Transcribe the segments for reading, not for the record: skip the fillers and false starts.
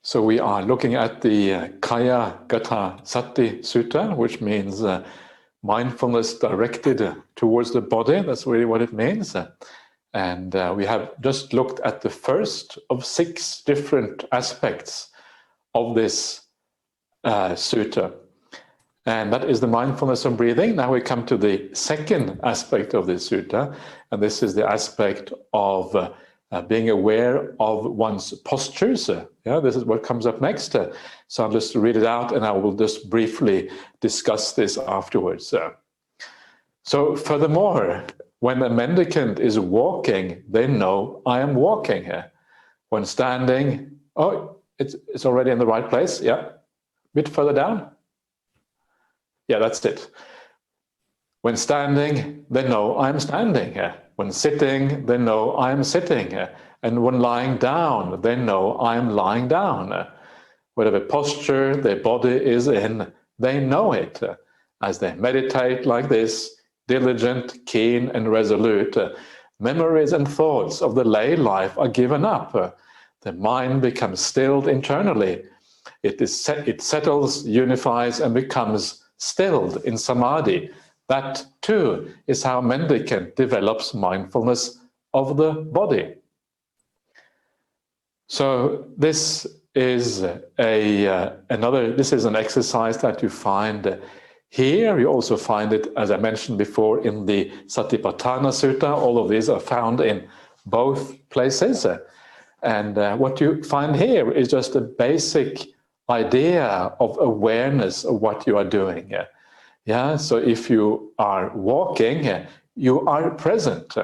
So we are looking at the Kaya Gata Sati Sutta, which means mindfulness directed towards the body. That's really what it means. And we have just looked at the first of 6 different aspects of this sutta. And that is the mindfulness of breathing. Now we come to the second aspect of this sutta, and this is the aspect of being aware of one's postures. Yeah, this is what comes up next. So I'll just read it out and I will just briefly discuss this afterwards. So furthermore, when a mendicant is walking, they know I am walking. When standing, oh, it's already in the right place. Yeah, a bit further down. Yeah, that's it. When standing, they know I'm standing. When sitting, they know I'm sitting. And when lying down, they know I'm lying down. Whatever posture their body is in, they know it. As they meditate like this, diligent, keen, and resolute, memories and thoughts of the lay life are given up. The mind becomes stilled internally. It settles, unifies, and becomes stilled in samadhi. That too is how mendicant develops mindfulness of the body. So this is this is an exercise that you find here. You also find it, as I mentioned before, in the Satipatthana Sutta. All of these are found in both places. And what you find here is just a basic idea of awareness of what you are doing. Yeah, so if you are walking, you are present.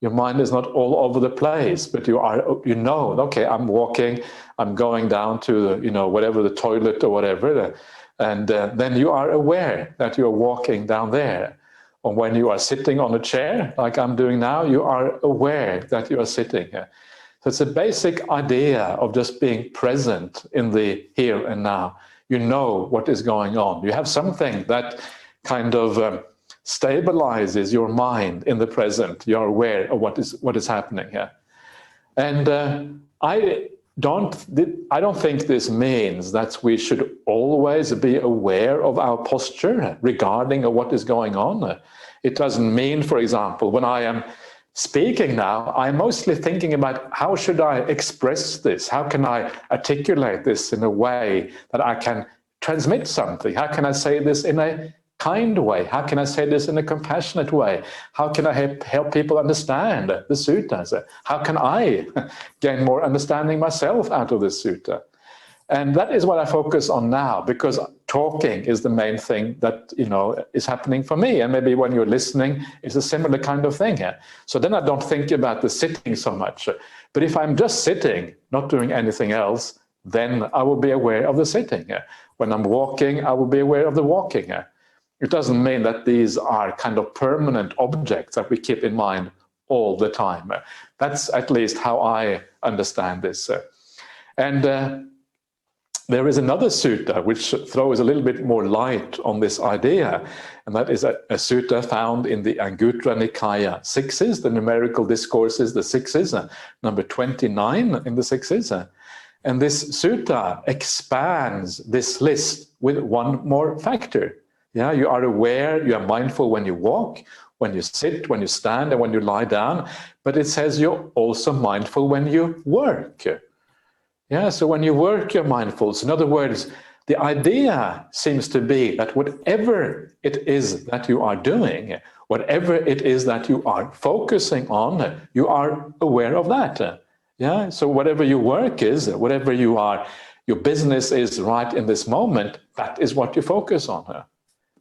Your mind is not all over the place, but you know, okay, I'm walking, I'm going down to, whatever, the toilet or whatever, and then you are aware that you're walking down there. Or when you are sitting on a chair, like I'm doing now, you are aware that you are sitting. So it's a basic idea of just being present in the here and now. You know what is going on. You have something that kind of stabilizes your mind in the present. You're aware of what is happening here. And I don't think this means that we should always be aware of our posture regarding what is going on. It doesn't mean, for example, when I am speaking now, I'm mostly thinking about how should I express this? How can I articulate this in a way that I can transmit something? How can I say this in a kind way? How can I say this in a compassionate way? How can I help people understand the suttas? How can I gain more understanding myself out of the sutta? And that is what I focus on now, because talking is the main thing that is happening for me. And maybe when you're listening, it's a similar kind of thing here. So then I don't think about the sitting so much. But if I'm just sitting, not doing anything else, then I will be aware of the sitting. When I'm walking, I will be aware of the walking. It doesn't mean that these are kind of permanent objects that we keep in mind all the time. That's at least how I understand this. And there is another sutta which throws a little bit more light on this idea, and that is a sutta found in the Anguttara Nikaya 6s, the numerical discourses, the 6s, number 29 in the 6s. And this sutta expands this list with one more factor. Yeah, you are aware, you are mindful when you walk, when you sit, when you stand, and when you lie down. But it says you're also mindful when you work. Yeah, so when you work, you're mindful. So in other words, the idea seems to be that whatever it is that you are doing, whatever it is that you are focusing on, you are aware of that. Yeah, so whatever your work is, whatever your business is right in this moment, that is what you focus on.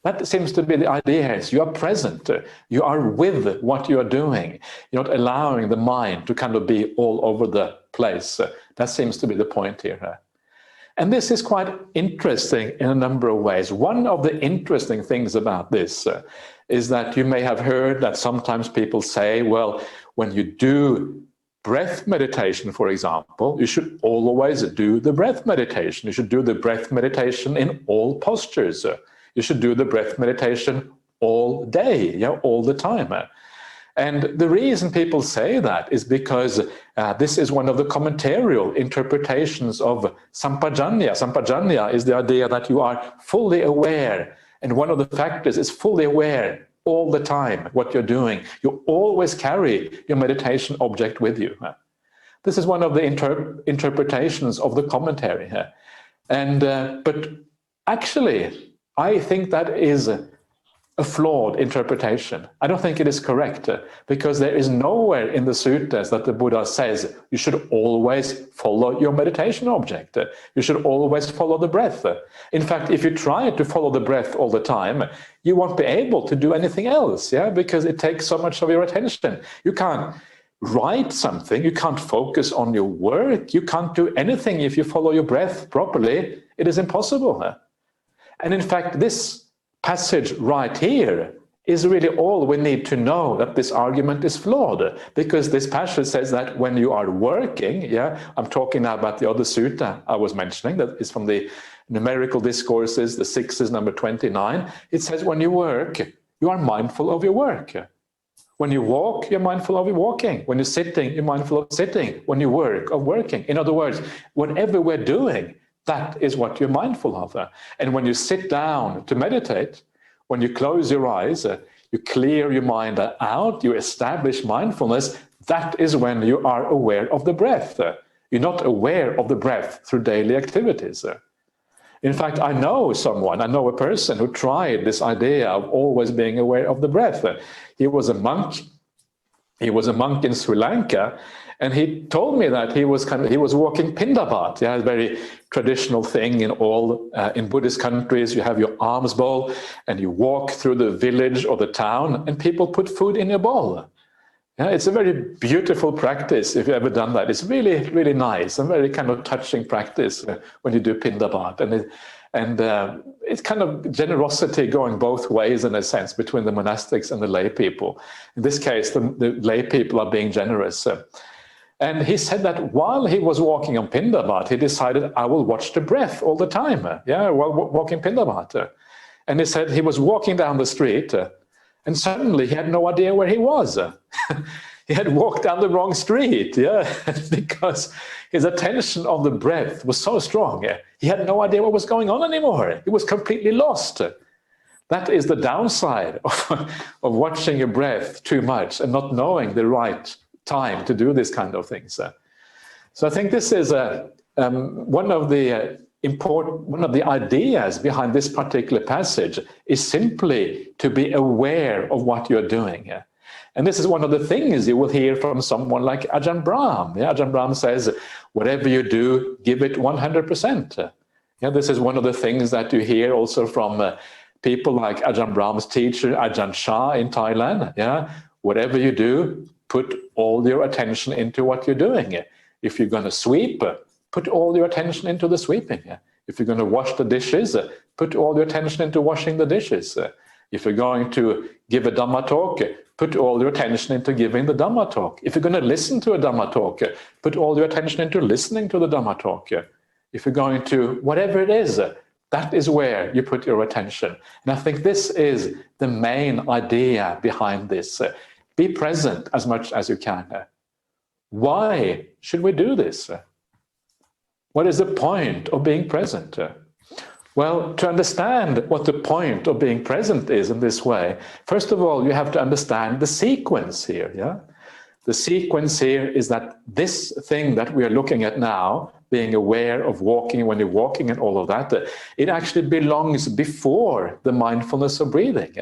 That seems to be the idea. Is you are present, you are with what you are doing. You're not allowing the mind to kind of be all over the place. That seems to be the point here. And this is quite interesting in a number of ways. One of the interesting things about this is that you may have heard that sometimes people say, well, when you do breath meditation, for example, you should always do the breath meditation. You should do the breath meditation in all postures. You should do the breath meditation all day, all the time. And the reason people say that is because this is one of the commentarial interpretations of sampajanya. Sampajanya is the idea that you are fully aware, and one of the factors is fully aware all the time what you're doing. You always carry your meditation object with you. This is one of the interpretations of the commentary here. And but actually, I think that is a flawed interpretation. I don't think it is correct, because there is nowhere in the suttas that the Buddha says you should always follow your meditation object. You should always follow the breath. In fact, if you try to follow the breath all the time, you won't be able to do anything else, because it takes so much of your attention. You can't write something, you can't focus on your work, you can't do anything if you follow your breath properly. It is impossible. And in fact, this passage right here is really all we need to know that this argument is flawed, because this passage says that when you are working, I'm talking now about the other sutta I was mentioning, that is from the numerical discourses, the 6 number 29. It says when you work, you are mindful of your work. When you walk, you're mindful of your walking. When you're sitting, you're mindful of sitting. When you work, of working. In other words, whatever we're doing, that is what you're mindful of. And when you sit down to meditate, when you close your eyes, you clear your mind out, you establish mindfulness, that is when you are aware of the breath. You're not aware of the breath through daily activities. In fact, I know a person who tried this idea of always being aware of the breath. He was a monk. He was a monk in Sri Lanka, and he told me that he was walking Pindabat. A very traditional thing in Buddhist countries. You have your alms bowl, and you walk through the village or the town, and people put food in your bowl. It's a very beautiful practice if you've ever done that. It's really, really nice and very kind of touching practice when you do Pindabat. And it's kind of generosity going both ways in a sense between the monastics and the lay people. In this case, the lay people are being generous. And he said that while he was walking on Pindabat, he decided, I will watch the breath all the time, while walking Pindabat. And he said he was walking down the street, and suddenly he had no idea where he was. He had walked down the wrong street, because his attention on the breath was so strong. He had no idea what was going on anymore. He was completely lost. That is the downside of watching your breath too much and not knowing the right time to do this kind of things. So I think this is one of the ideas behind this particular passage is simply to be aware of what you're doing. And this is one of the things you will hear from someone like Ajahn Brahm. Ajahn Brahm says, whatever you do, give it 100%. This is one of the things that you hear also from people like Ajahn Brahm's teacher, Ajahn Chah in Thailand. Whatever you do, put all your attention into what you're doing. If you're going to sweep, put all your attention into the sweeping. If you're going to wash the dishes, put all your attention into washing the dishes. If you're going to give a Dhamma talk, put all your attention into giving the Dhamma talk. If you're going to listen to a Dhamma talk, put all your attention into listening to the Dhamma talk. If you're going to, whatever it is, that is where you put your attention. And I think this is the main idea behind this. Be present as much as you can. Why should we do this? What is the point of being present? Well, to understand what the point of being present is in this way, first of all, you have to understand the sequence here. The sequence here is that this thing that we are looking at now, being aware of walking when you're walking and all of that, it actually belongs before the mindfulness of breathing.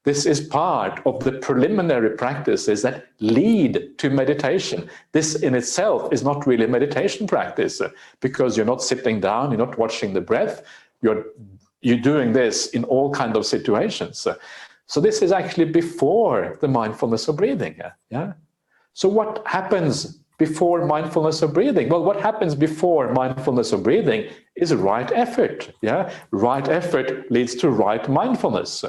This is part of the preliminary practices that lead to meditation. This in itself is not really meditation practice, because you're not sitting down, you're not watching the breath, you're doing this in all kinds of situations. So this is actually before the mindfulness of breathing. So what happens before mindfulness of breathing? Well, what happens before mindfulness of breathing is right effort. Right effort leads to right mindfulness.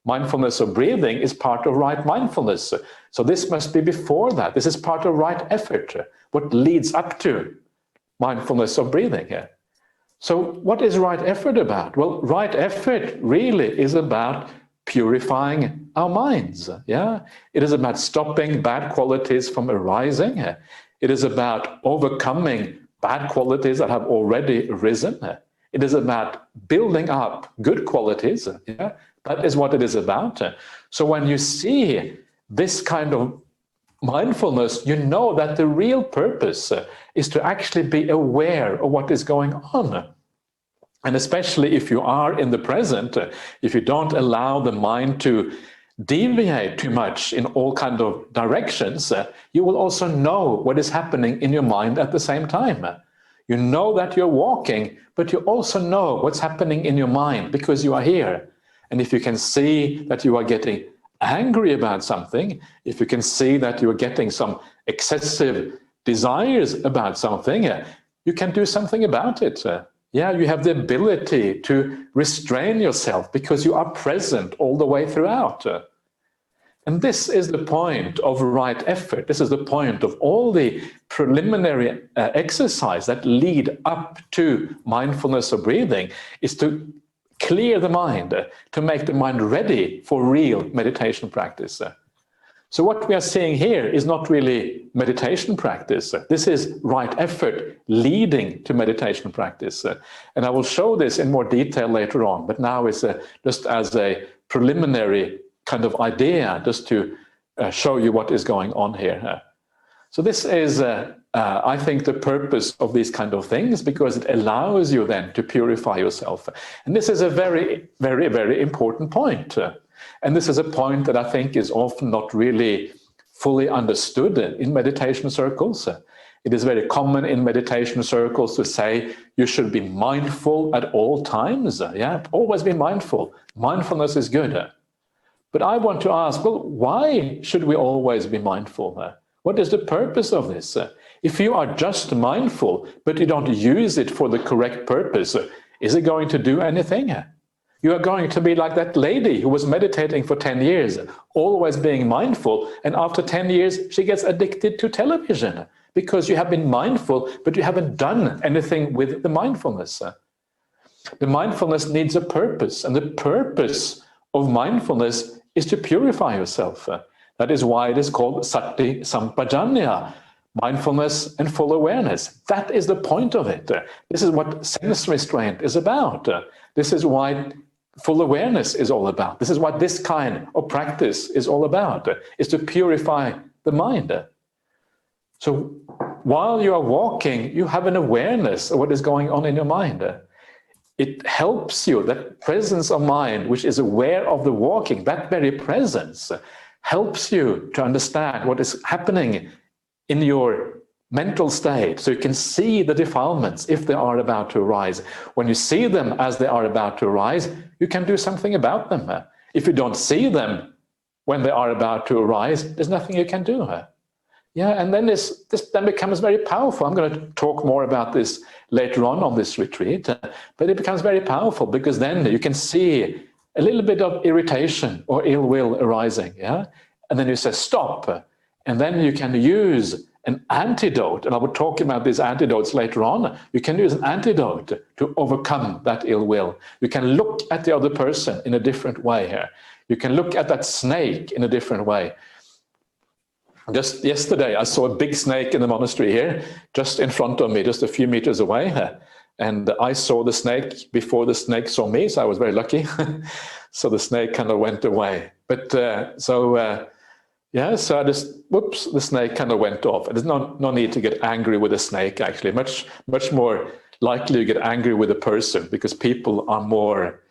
Mindfulness of breathing is part of right mindfulness. So this must be before that. This is part of right effort, what leads up to mindfulness of breathing. So what is right effort about? Well, right effort really is about purifying our minds. Yeah, it is about stopping bad qualities from arising. It is about overcoming bad qualities that have already arisen. It is about building up good qualities. Yeah, that is what it is about. So when you see this kind of mindfulness, you know that the real purpose is to actually be aware of what is going on. And especially if you are in the present, if you don't allow the mind to deviate too much in all kinds of directions, you will also know what is happening in your mind at the same time. You know that you're walking, but you also know what's happening in your mind because you are here. And if you can see that you are getting angry about something, if you can see that you are getting some excessive desires about something, you can do something about it. Yeah, you have the ability to restrain yourself because you are present all the way throughout. And this is the point of right effort. This is the point of all the preliminary exercise that lead up to mindfulness or breathing, is to clear the mind, to make the mind ready for real meditation practice. So what we are seeing here is not really meditation practice. This is right effort leading to meditation practice. And I will show this in more detail later on, but now it's just as a preliminary kind of idea, just to show you what is going on here. So this is, I think, the purpose of these kind of things, because it allows you then to purify yourself. And this is a very, very, very important point. And this is a point that I think is often not really fully understood in meditation circles. It is very common in meditation circles to say you should be mindful at all times. Yeah, always be mindful. Mindfulness is good. But I want to ask, well, why should we always be mindful? What is the purpose of this? If you are just mindful, but you don't use it for the correct purpose, is it going to do anything? You are going to be like that lady who was meditating for 10 years, always being mindful, and after 10 years she gets addicted to television because you have been mindful, but you haven't done anything with the mindfulness. The mindfulness needs a purpose, and the purpose of mindfulness is to purify yourself. That is why it is called sati sampajanya, mindfulness and full awareness. That is the point of it. This is what sense restraint is about. This is why full awareness is all about. This is what this kind of practice is all about, is to purify the mind. So while you are walking, you have an awareness of what is going on in your mind. It helps you, that presence of mind, which is aware of the walking, that very presence helps you to understand what is happening in your mental state, so you can see the defilements if they are about to arise. When you see them as they are about to arise, you can do something about them. If you don't see them when they are about to arise, there's nothing you can do. Yeah, and then this then becomes very powerful. I'm going to talk more about this later on this retreat, but it becomes very powerful because then you can see a little bit of irritation or ill will arising, yeah? And then you say, stop. And then you can use an antidote, and I will talk about these antidotes later on. You can use an antidote to overcome that ill will. You can look at the other person in a different way here. You can look at that snake in a different way. Just yesterday, I saw a big snake in the monastery here, just in front of me, just a few meters away. And I saw the snake before the snake saw me, so I was very lucky. So the snake kind of went away. But yeah, so I just, whoops, the snake kind of went off. And there's no need to get angry with a snake, actually. Much more likely you get angry with a person, because people are more,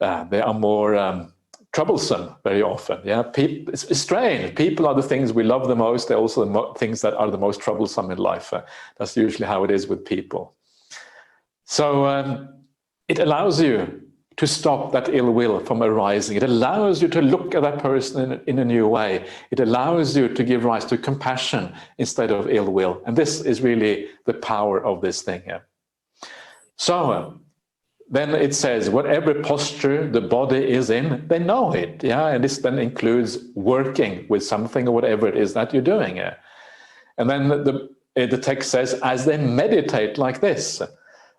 they are more troublesome very often. Yeah, it's strange. People are the things we love the most. They're also the things that are the most troublesome in life. That's usually how it is with people. So it allows you to stop that ill will from arising. It allows you to look at that person in a new way. It allows you to give rise to compassion instead of ill will. And this is really the power of this thing here. So then it says, whatever posture the body is in, they know it. Yeah, and this then includes working with something or whatever it is that you're doing. And then the text says, as they meditate like this.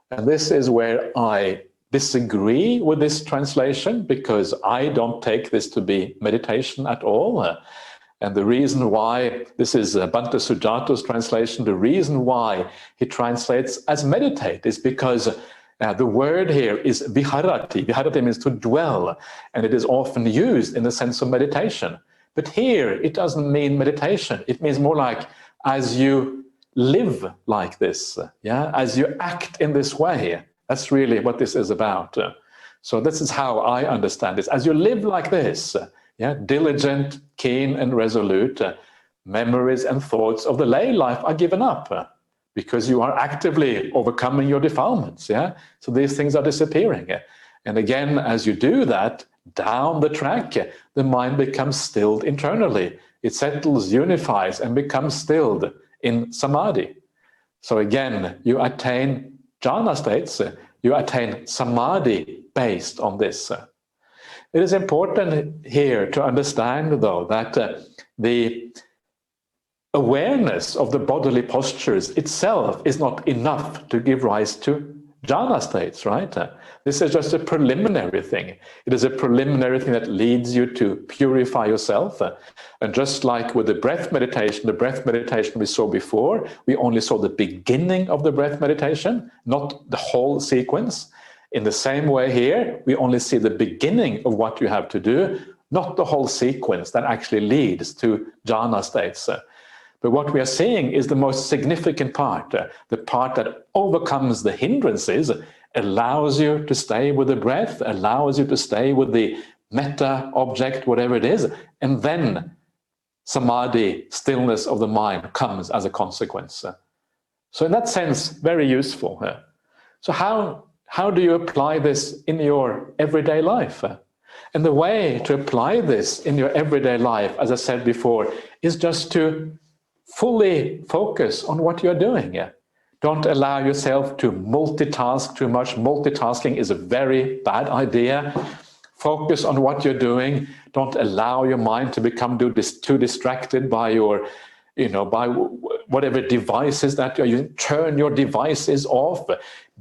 And this is where I disagree with this translation because I don't take this to be meditation at all. And the reason why, this is Bhante Sujato's translation, the reason why he translates as meditate is because the word here is viharati. Viharati means to dwell, and it is often used in the sense of meditation. But here, it doesn't mean meditation. It means more like as you live like this, yeah, as you act in this way. That's really what this is about. So this is how I understand this. As you live like this, yeah, diligent, keen, and resolute, memories and thoughts of the lay life are given up because you are actively overcoming your defilements. Yeah, so these things are disappearing. And again, as you do that, down the track, the mind becomes stilled internally. It settles, unifies, and becomes stilled in samadhi. So again, you attain jhana states, you attain samadhi based on this. It is important here to understand, though, that the awareness of the bodily postures itself is not enough to give rise to jhana states, right? This is just a preliminary thing. It is a preliminary thing that leads you to purify yourself. And just like with the breath meditation we saw before, we only saw the beginning of the breath meditation, not the whole sequence. In the same way here, we only see the beginning of what you have to do, not the whole sequence that actually leads to jhana states. But what we are seeing is the most significant part, the part that overcomes the hindrances, allows you to stay with the breath, allows you to stay with the metta object, whatever it is, and then samadhi, stillness of the mind, comes as a consequence. So in that sense, very useful. So how do you apply this in your everyday life? And the way to apply this in your everyday life, as I said before, is just to fully focus on what you're doing. Don't allow yourself to multitask too much. Multitasking is a very bad idea. Focus on what you're doing. Don't allow your mind to become too distracted by your, by whatever devices that you're using. Turn your devices off.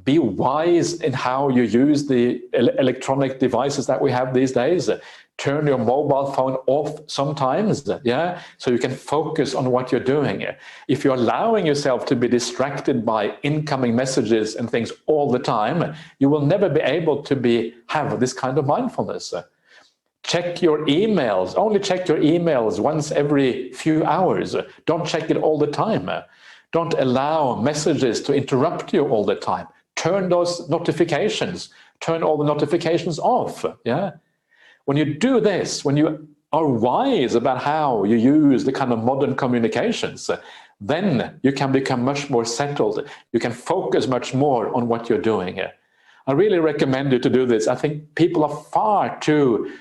Be wise in how you use the electronic devices that we have these days. Turn your mobile phone off sometimes, yeah, so you can focus on what you're doing. If you're allowing yourself to be distracted by incoming messages and things all the time, you will never be able to have this kind of mindfulness. Check your emails. Only check your emails once every few hours. Don't check it all the time. Don't allow messages to interrupt you all the time. Turn those notifications. Turn all the notifications off, yeah. When you do this, when you are wise about how you use the kind of modern communications, then you can become much more settled. You can focus much more on what you're doing. I really recommend you to do this. I think people are far too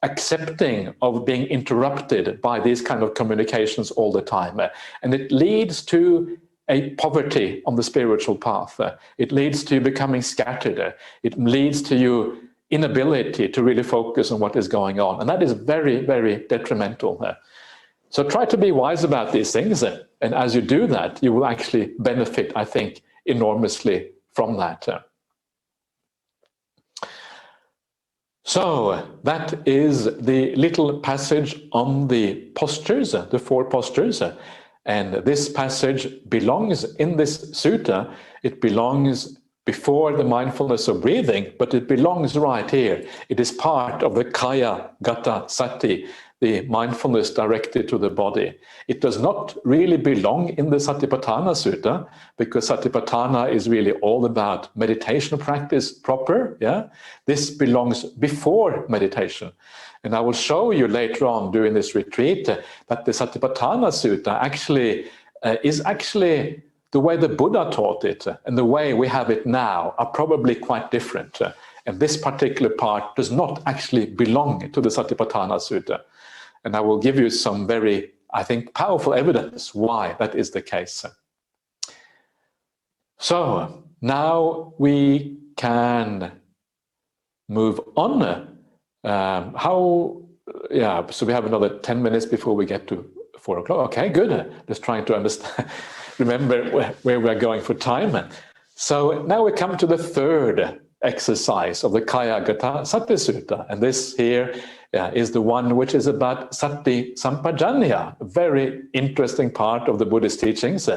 accepting of being interrupted by these kind of communications all the time. And it leads to a poverty on the spiritual path. It leads to you becoming scattered. It leads to you inability to really focus on what is going on. And that is very, very detrimental. So try to be wise about these things. And as you do that, you will actually benefit, I think, enormously from that. So that is the little passage on the postures, the 4 postures. And this passage belongs in this sutta. It belongs before the mindfulness of breathing, but it belongs right here. It is part of the kaya gata sati, the mindfulness directed to the body. It does not really belong in the Satipatthana Sutta, because Satipatthana is really all about meditation practice proper. Yeah, this belongs before meditation. And I will show you later on during this retreat that the Satipatthana Sutta is actually the way the Buddha taught it and the way we have it now are probably quite different. And this particular part does not actually belong to the Satipatthana Sutta. And I will give you some very, I think, powerful evidence why that is the case. So now we can move on. So we have another 10 minutes before we get to 4 o'clock. Okay, good. Just trying to understand, remember where we're going for time. So now we come to the third exercise of the Kayagata Sati Sutta. And this here is the one which is about Sati Sampajanya, a very interesting part of the Buddhist teachings,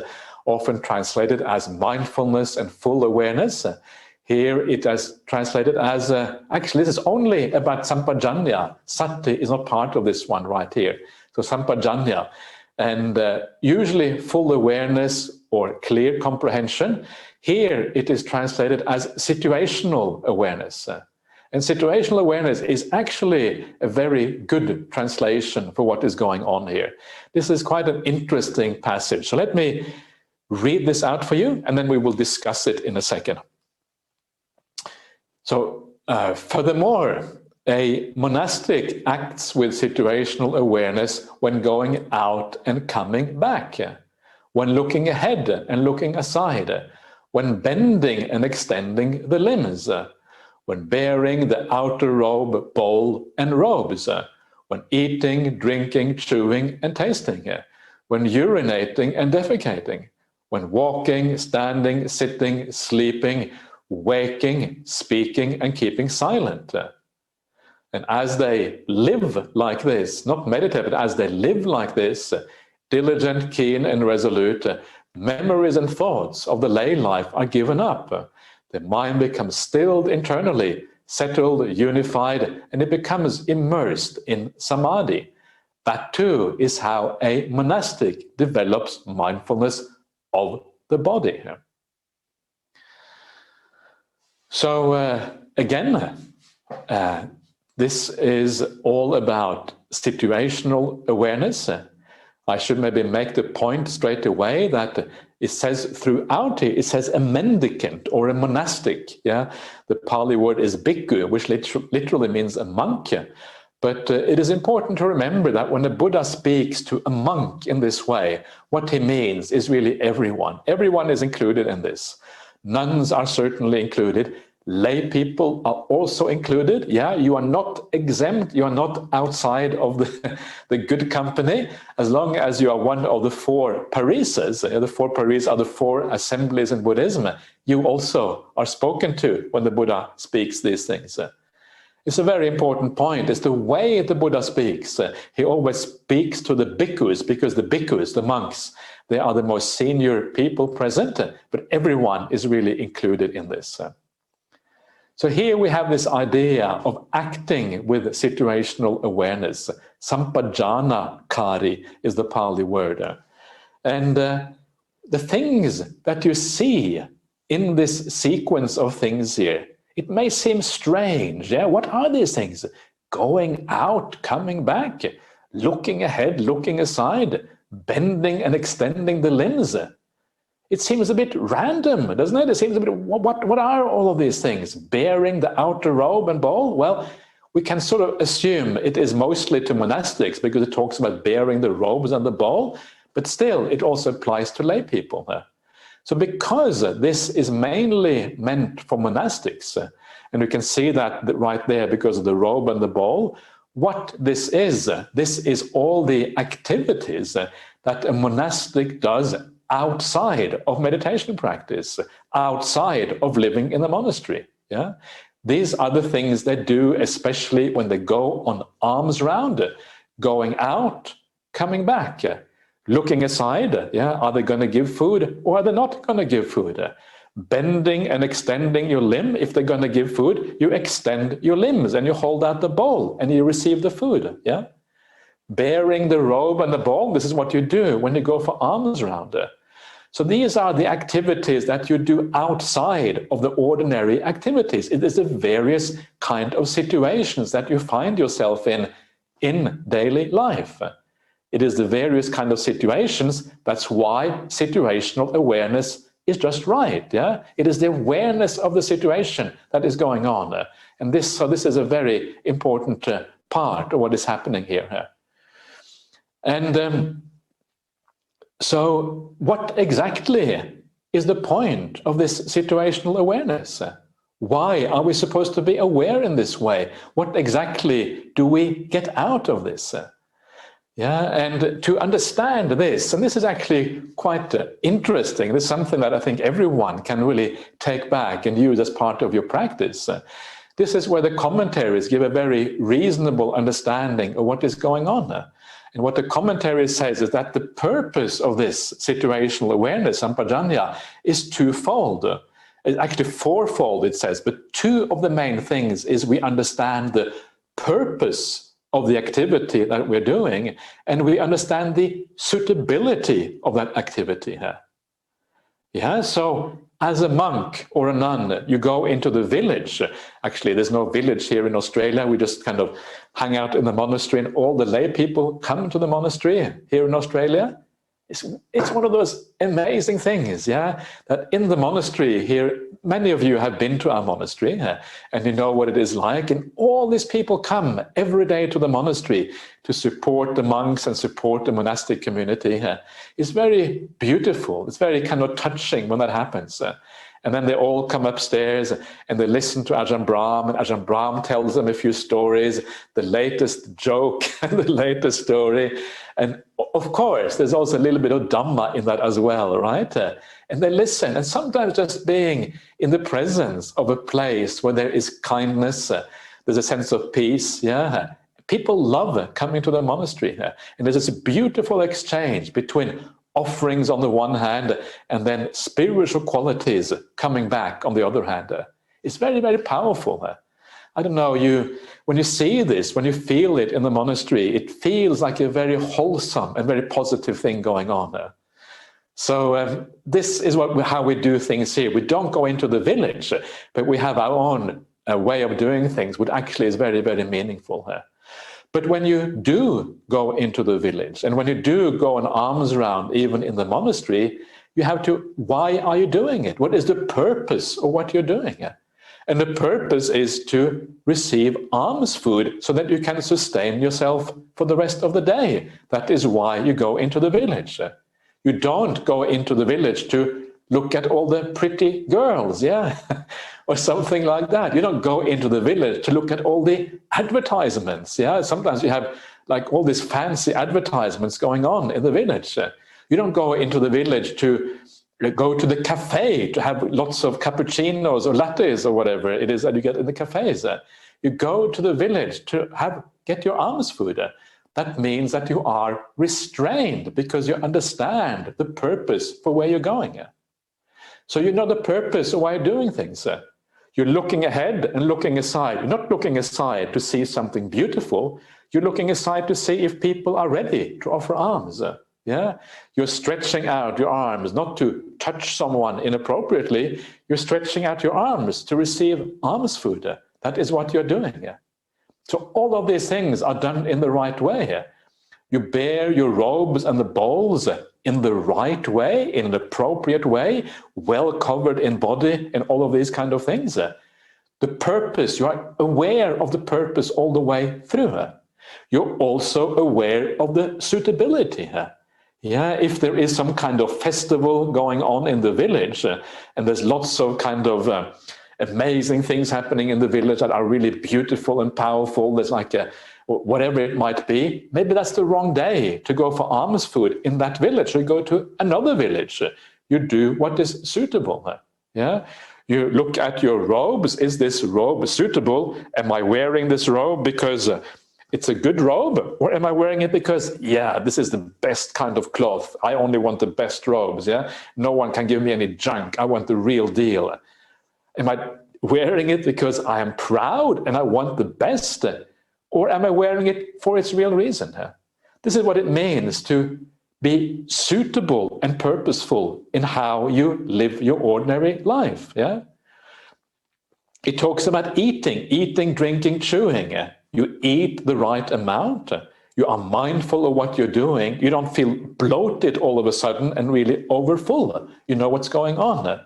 often translated as mindfulness and full awareness. Here it is translated as, actually this is only about Sampajanya. Sati is not part of this one right here. So Sampajanya. And usually full awareness or clear comprehension. Here it is translated as situational awareness. And situational awareness is actually a very good translation for what is going on here. This is quite an interesting passage. So let me read this out for you, and then we will discuss it in a second. So furthermore, a monastic acts with situational awareness when going out and coming back, when looking ahead and looking aside, when bending and extending the limbs, when bearing the outer robe, bowl, and robes, when eating, drinking, chewing, and tasting, when urinating and defecating, when walking, standing, sitting, sleeping, waking, speaking, and keeping silent. And as they live like this, not meditate, but as they live like this, diligent, keen, and resolute, memories and thoughts of the lay life are given up. The mind becomes stilled internally, settled, unified, and it becomes immersed in samadhi. That too is how a monastic develops mindfulness of the body. So again, this is all about situational awareness. I should maybe make the point straight away that it says throughout here, it says a mendicant or a monastic. Yeah, the Pali word is bhikkhu, which literally means a monk. But it is important to remember that when the Buddha speaks to a monk in this way, what he means is really everyone. Everyone is included in this. Nuns are certainly included. Lay people are also included. Yeah, you are not exempt. You are not outside of the good company, as long as you are one of the four parisas. The four parisas are the four assemblies in Buddhism. You also are spoken to when the Buddha speaks these things. It's a very important point. It's the way the Buddha speaks. He always speaks to the bhikkhus, because the bhikkhus, the monks, they are the most senior people present, but everyone is really included in this. So here we have this idea of acting with situational awareness. Sampajana-kari is the Pali word. And the things that you see in this sequence of things here, it may seem strange. Yeah, what are these things? Going out, coming back, looking ahead, looking aside, bending and extending the limbs. It seems a bit random, doesn't it? It seems a bit, what are all of these things? Bearing the outer robe and bowl? Well, we can sort of assume it is mostly to monastics, because it talks about bearing the robes and the bowl, but still it also applies to lay people. So because this is mainly meant for monastics, and we can see that right there because of the robe and the bowl, what this is all the activities that a monastic does outside of meditation practice, outside of living in a monastery. Yeah, these are the things they do, especially when they go on alms round, going out, coming back, looking aside. Yeah, are they going to give food or are they not going to give food? Bending and extending your limb. If they're going to give food, you extend your limbs and you hold out the bowl and you receive the food. Yeah. Bearing the robe and the bowl, this is what you do when you go for alms round. So these are the activities that you do outside of the ordinary activities. It is the various kind of situations that you find yourself in daily life. It is the various kind of situations. That's why situational awareness is just right. Yeah, it is the awareness of the situation that is going on, and this is a very important part of what is happening here. And so what exactly is the point of this situational awareness? Why are we supposed to be aware in this way? What exactly do we get out of this? Yeah, and to understand this, and this is actually quite interesting, this is something that I think everyone can really take back and use as part of your practice. This is where the commentaries give a very reasonable understanding of what is going on. And what the commentary says is that the purpose of this situational awareness, sampajanya, is twofold. It's actually fourfold, it says, but two of the main things is we understand the purpose of the activity that we're doing, and we understand the suitability of that activity. Yeah, so as a monk or a nun, you go into the village. Actually, there's no village here in Australia. We just kind of hang out in the monastery, and all the lay people come to the monastery here in Australia. It's one of those amazing things, yeah, that in the monastery here, many of you have been to our monastery, and you know what it is like, and all these people come every day to the monastery to support the monks and support the monastic community. It's very beautiful. It's very kind of touching when that happens. And then they all come upstairs and they listen to Ajahn Brahm, and Ajahn Brahm tells them a few stories, the latest joke and the latest story. And of course, there's also a little bit of Dhamma in that as well, right? And they listen. And sometimes just being in the presence of a place where there is kindness, there's a sense of peace, yeah. People love coming to the monastery. And there's this beautiful exchange between offerings on the one hand, and then spiritual qualities coming back on the other hand. It's very, very powerful. I don't know, when you see this, when you feel it in the monastery, it feels like a very wholesome and very positive thing going on. So this is how we do things here. We don't go into the village, but we have our own way of doing things, which actually is very, very meaningful. But when you do go into the village, and when you do go an alms round, even in the monastery, you have to, why are you doing it? What is the purpose of what you're doing? And the purpose is to receive alms food so that you can sustain yourself for the rest of the day. That is why you go into the village. You don't go into the village to look at all the pretty girls, yeah, or something like that. You don't go into the village to look at all the advertisements, yeah. Sometimes you have like all these fancy advertisements going on in the village. You don't go into the village to go to the cafe to have lots of cappuccinos or lattes or whatever it is that you get in the cafes. You go to the village to get your alms food. That means that you are restrained because you understand the purpose for where you're going. So you know the purpose of why you're doing things. You're looking ahead and looking aside. You're not looking aside to see something beautiful. You're looking aside to see if people are ready to offer alms. Yeah, you're stretching out your arms, not to touch someone inappropriately. You're stretching out your arms to receive alms food. That is what you're doing. So all of these things are done in the right way. You bear your robes and the bowls in the right way, in an appropriate way, well covered in body, and all of these kind of things. The purpose, you are aware of the purpose all the way through. You're also aware of the suitability. Yeah, if there is some kind of festival going on in the village, and there's lots of kind of amazing things happening in the village that are really beautiful and powerful, there's like whatever it might be, maybe that's the wrong day to go for alms food in that village. You go to another village. You do what is suitable. Yeah, you look at your robes. Is this robe suitable? Am I wearing this robe because it's a good robe, or am I wearing it because, yeah, this is the best kind of cloth. I only want the best robes. Yeah, no one can give me any junk. I want the real deal. Am I wearing it because I am proud and I want the best? Or am I wearing it for its real reason? This is what it means to be suitable and purposeful in how you live your ordinary life. Yeah. It talks about eating, drinking, chewing. You eat the right amount. You are mindful of what you're doing. You don't feel bloated all of a sudden and really overfull. You know what's going on.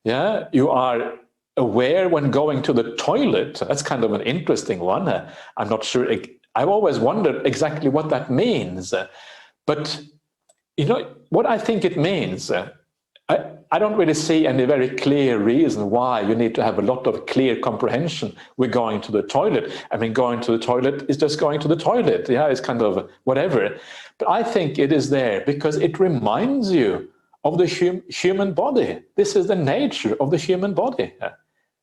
Yeah, you are aware when going to the toilet. That's kind of an interesting one. I'm not sure. I've always wondered exactly what that means. But, you know, what I think it means, I don't really see any very clear reason why you need to have a lot of clear comprehension with going to the toilet. I mean, going to the toilet is just going to the toilet. Yeah, it's kind of whatever. But I think it is there because it reminds you of the human body. This is the nature of the human body.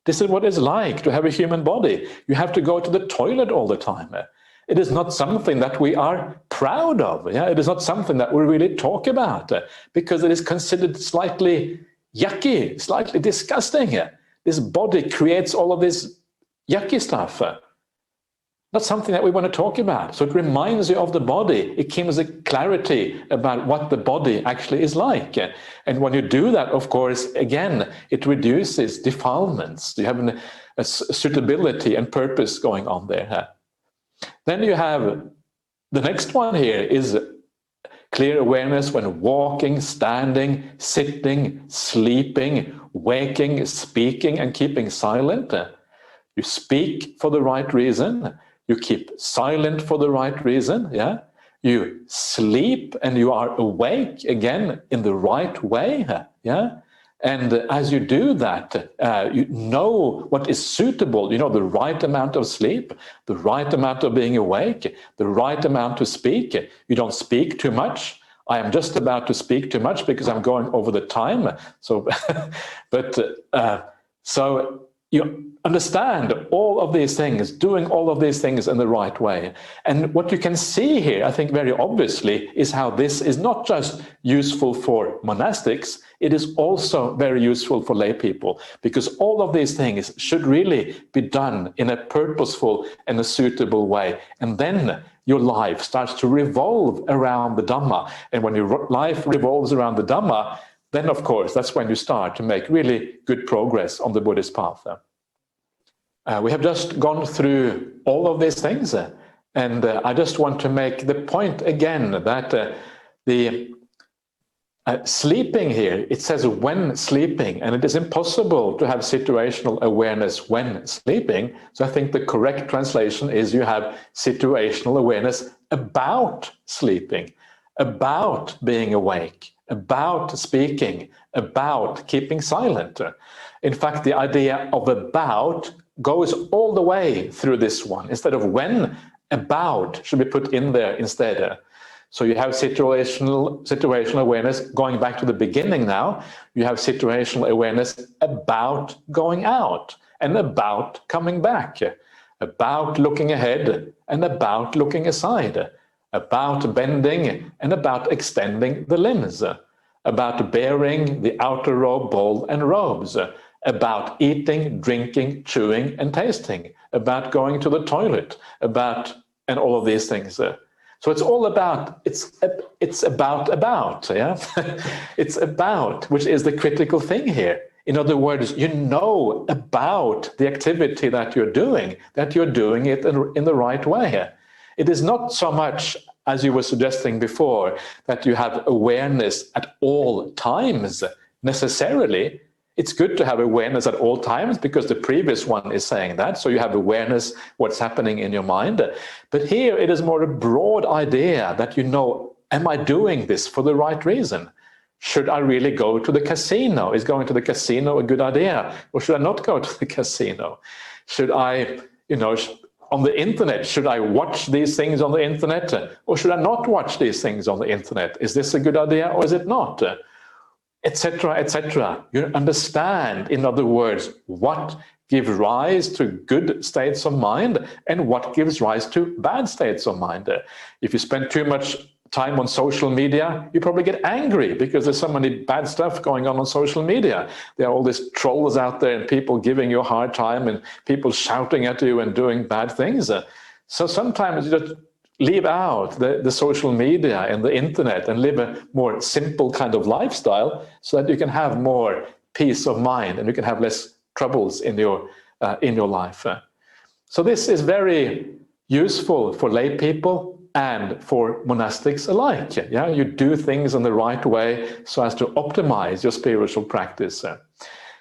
This is what it's like to have a human body. You have to go to the toilet all the time. It is not something that we are proud of. Yeah? It is not something that we really talk about because it is considered slightly yucky, slightly disgusting. This body creates all of this yucky stuff. Not something that we want to talk about. So it reminds you of the body. It gives a clarity about what the body actually is like. And when you do that, of course, again, it reduces defilements. You have a suitability and purpose going on there. Then you have the next one here is clear awareness when walking, standing, sitting, sleeping, waking, speaking, and keeping silent. You speak for the right reason. You keep silent for the right reason. Yeah. You sleep and you are awake again in the right way. Yeah. And as you do that, you know what is suitable. You know the right amount of sleep, the right amount of being awake, the right amount to speak. You don't speak too much. I am just about to speak too much because I'm going over the time. So, so you understand all of these things, doing all of these things in the right way. And what you can see here, I think very obviously, is how this is not just useful for monastics, it is also very useful for lay people, because all of these things should really be done in a purposeful and a suitable way. And then your life starts to revolve around the Dhamma. And when your life revolves around the Dhamma, then of course, that's when you start to make really good progress on the Buddhist path. We have just gone through all of these things, and I just want to make the point again that the sleeping here, it says when sleeping, and it is impossible to have situational awareness when sleeping. So I think the correct translation is you have situational awareness about sleeping, about being awake, about speaking, about keeping silent. In fact, the idea of about goes all the way through this one. Instead of when, about should be put in there instead. So you have situational awareness going back to the beginning now. You have situational awareness about going out and about coming back, about looking ahead and about looking aside, about bending and about extending the limbs, about bearing the outer robe, bowl, and robes, about eating, drinking, chewing, and tasting, about going to the toilet, about, and all of these things. So it's all about, it's about, yeah? It's about, which is the critical thing here. In other words, you know about the activity that you're doing it in the right way. It is not so much, as you were suggesting before, that you have awareness at all times, necessarily. It's good to have awareness at all times because the previous one is saying that. So you have awareness what's happening in your mind. But here it is more a broad idea that you know, am I doing this for the right reason? Should I really go to the casino? Is going to the casino a good idea? Or should I not go to the casino? Should I, on the internet, should I watch these things on the internet? Or should I not watch these things on the internet? Is this a good idea or is it not? Etc., etc. You understand, in other words, what gives rise to good states of mind and what gives rise to bad states of mind. If you spend too much time on social media, you probably get angry because there's so many bad stuff going on social media. There are all these trolls out there and people giving you a hard time and people shouting at you and doing bad things. So sometimes you just leave out the social media and the internet and live a more simple kind of lifestyle so that you can have more peace of mind and you can have less troubles in your life. So this is very useful for lay people and for monastics alike. Yeah, you do things in the right way so as to optimize your spiritual practice.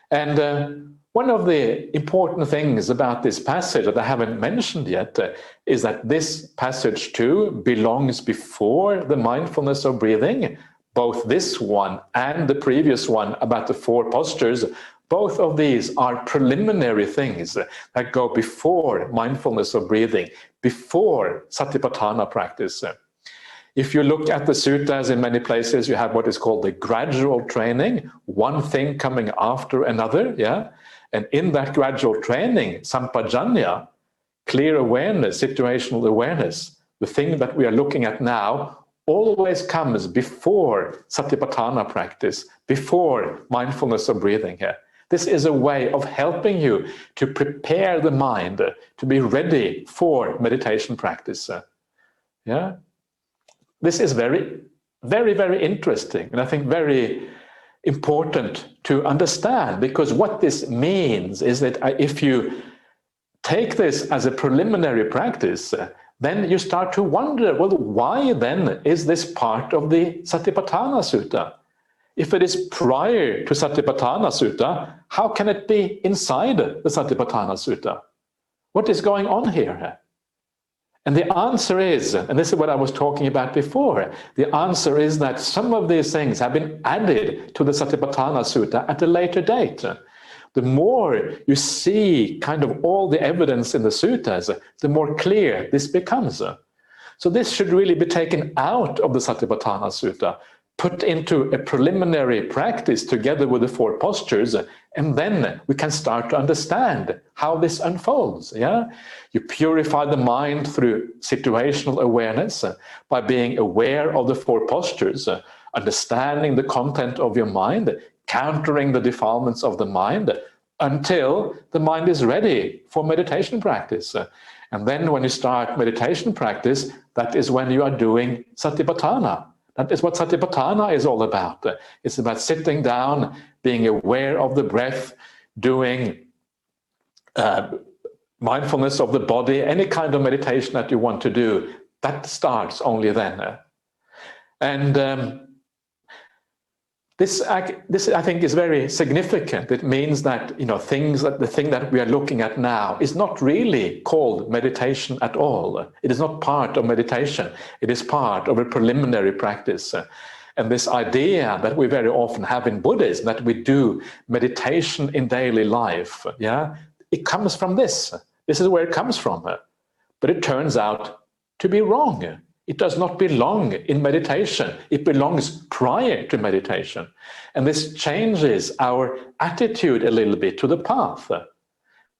And one of the important things about this passage that I haven't mentioned yet is that this passage too belongs before the mindfulness of breathing, both this one and the previous one about the 4 postures, both of these are preliminary things that go before mindfulness of breathing, before satipatthana practice. If you look at the suttas, in many places you have what is called the gradual training, one thing coming after another, yeah? And in that gradual training, sampajanya, clear awareness, situational awareness, the thing that we are looking at now, always comes before satipatthana practice, before mindfulness of breathing here. This is a way of helping you to prepare the mind to be ready for meditation practice. Yeah? This is very, very, very interesting, and I think very important to understand, because what this means is that if you take this as a preliminary practice, then you start to wonder, well, why then is this part of the Satipatthana Sutta? If it is prior to Satipatthana Sutta, how can it be inside the Satipatthana Sutta? What is going on here? And the answer is, and this is what I was talking about before, the answer is that some of these things have been added to the Satipatthana Sutta at a later date. The more you see kind of all the evidence in the suttas, the more clear this becomes. So this should really be taken out of the Satipatthana Sutta, put into a preliminary practice together with the 4 postures, and then we can start to understand how this unfolds. Yeah, you purify the mind through situational awareness by being aware of the 4 postures, understanding the content of your mind, countering the defilements of the mind, until the mind is ready for meditation practice. And then when you start meditation practice, that is when you are doing satipatthana. That is what satipatthana is all about. It's about sitting down, being aware of the breath, doing mindfulness of the body, any kind of meditation that you want to do. That starts only then. And this I think is very significant. It means that, you know, the thing that we are looking at now is not really called meditation at all. It is not part of meditation. It is part of a preliminary practice. And this idea that we very often have in Buddhism, that we do meditation in daily life, yeah, it comes from this. This is where it comes from. But it turns out to be wrong. It does not belong in meditation. It belongs prior to meditation. And this changes our attitude a little bit to the path.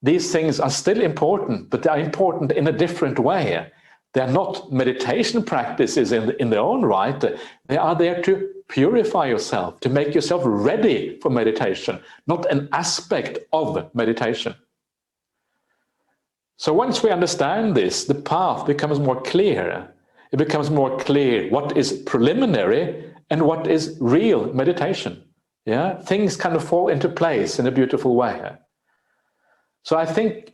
These things are still important, but they are important in a different way. They are not meditation practices in their own right. They are there to purify yourself, to make yourself ready for meditation, not an aspect of meditation. So once we understand this, the path becomes more clear. It becomes more clear what is preliminary and what is real meditation. Yeah, things kind of fall into place in a beautiful way. So I think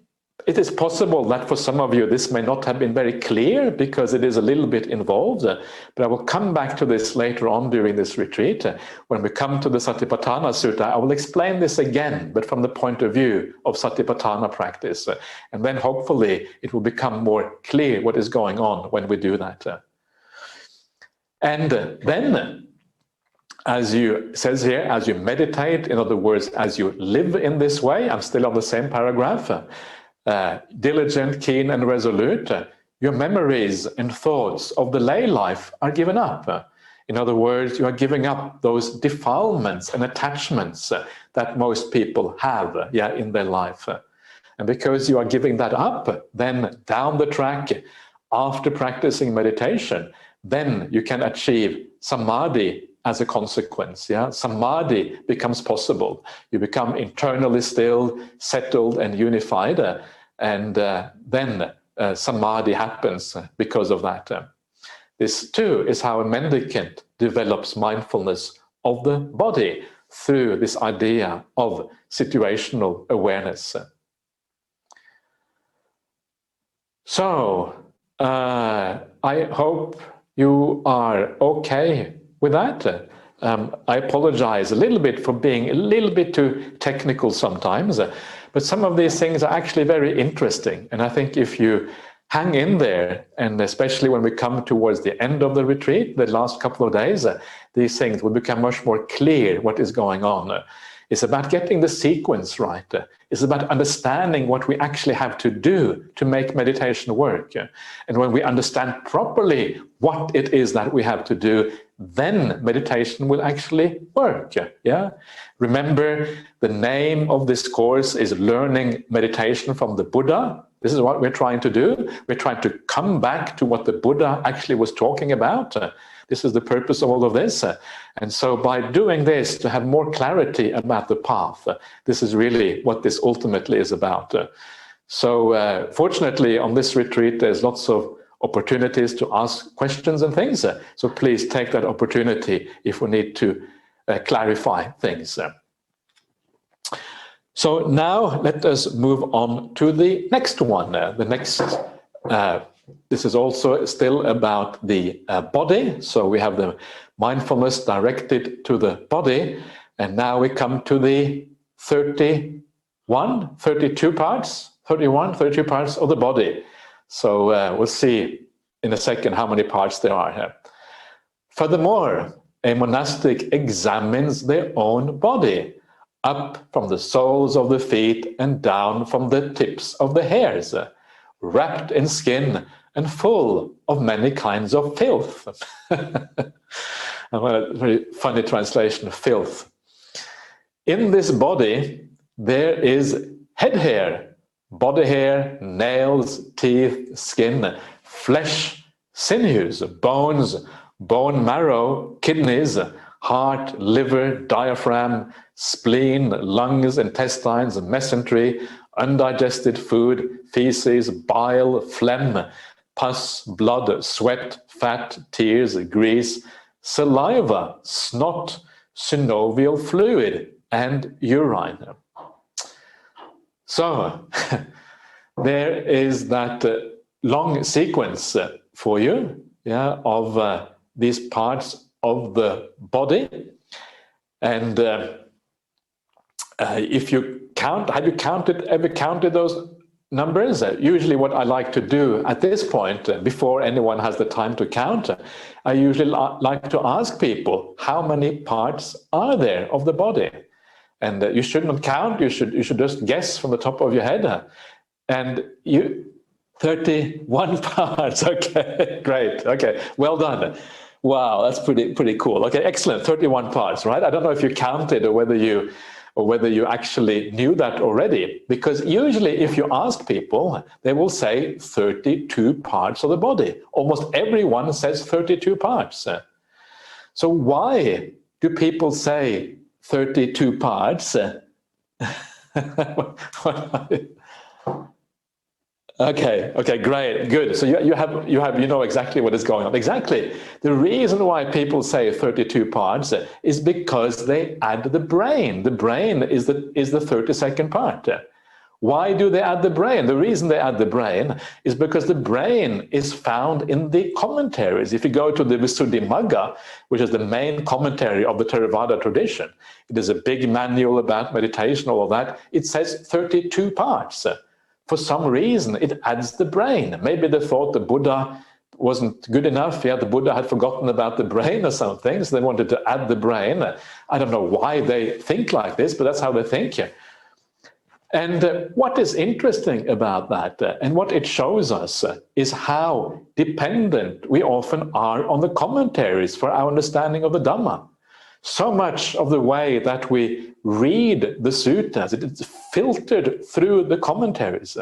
it is possible that for some of you this may not have been very clear because it is a little bit involved, but I will come back to this later on during this retreat. When we come to the Satipatthana Sutta, I will explain this again, but from the point of view of Satipatthana practice. And then hopefully it will become more clear what is going on when we do that. And then, as you says here, as you meditate, in other words, as you live in this way, I'm still on the same paragraph, diligent, keen and resolute, your memories and thoughts of the lay life are given up. In other words, you are giving up those defilements and attachments that most people have in their life. And because you are giving that up, then down the track, after practicing meditation, then you can achieve samadhi as a consequence. Samadhi becomes possible. You become internally still, settled and unified, and then samadhi happens because of that. This too is how a mendicant develops mindfulness of the body through this idea of situational awareness. So I hope you are okay with that. I apologize a little bit for being a little bit too technical sometimes, but some of these things are actually very interesting. And I think if you hang in there, and especially when we come towards the end of the retreat, the last couple of days, these things will become much more clear what is going on. It's about getting the sequence right. It's about understanding what we actually have to do to make meditation work. And when we understand properly what it is that we have to do, then meditation will actually work. Yeah? Remember, the name of this course is Learning Meditation from the Buddha. This is what we're trying to do. We're trying to come back to what the Buddha actually was talking about. This is the purpose of all of this. And so by doing this, to have more clarity about the path, this is really what this ultimately is about. So fortunately, on this retreat, there's lots of opportunities to ask questions and things. So please take that opportunity if we need to clarify things. So now let us move on to the next one. The next this is also still about the body. So we have the mindfulness directed to the body. And now we come to the 32 parts of the body. So we'll see in a second how many parts there are here. Furthermore, a monastic examines their own body, up from the soles of the feet and down from the tips of the hairs, wrapped in skin and full of many kinds of filth. A very funny translation of filth. In this body, there is head hair, body hair, nails, teeth, skin, flesh, sinews, bones, bone marrow, kidneys, heart, liver, diaphragm, spleen, lungs, intestines, mesentery, undigested food, feces, bile, phlegm, pus, blood, sweat, fat, tears, grease, saliva, snot, synovial fluid, and urine. So there is that long sequence for you, yeah, of these parts of the body. And if you count, have you ever counted those numbers? Usually what I like to do at this point, before anyone has the time to count, I usually like to ask people, how many parts are there of the body? And you should not count, you should just guess from the top of your head. And 31 parts, okay, great, okay, well done. Wow, that's pretty cool. Okay, excellent, 31 parts, right? I don't know if you counted or whether you actually knew that already, because usually if you ask people, they will say 32 parts of the body. Almost everyone says 32 parts. So why do people say 32 parts? Okay, great, good. So you know exactly what is going on. Exactly. The reason why people say 32 parts is because they add the brain. The brain is the 32nd part. Why do they add the brain? The reason they add the brain is because the brain is found in the commentaries. If you go to the Visuddhimagga, which is the main commentary of the Theravada tradition, it is a big manual about meditation, all of that. It says 32 parts. For some reason, it adds the brain. Maybe they thought the Buddha wasn't good enough. Yeah, the Buddha had forgotten about the brain or something, so they wanted to add the brain. I don't know why they think like this, but that's how they think. And what is interesting about that, and what it shows us, is how dependent we often are on the commentaries for our understanding of the Dhamma. So much of the way that we read the suttas, it's filtered through the commentaries.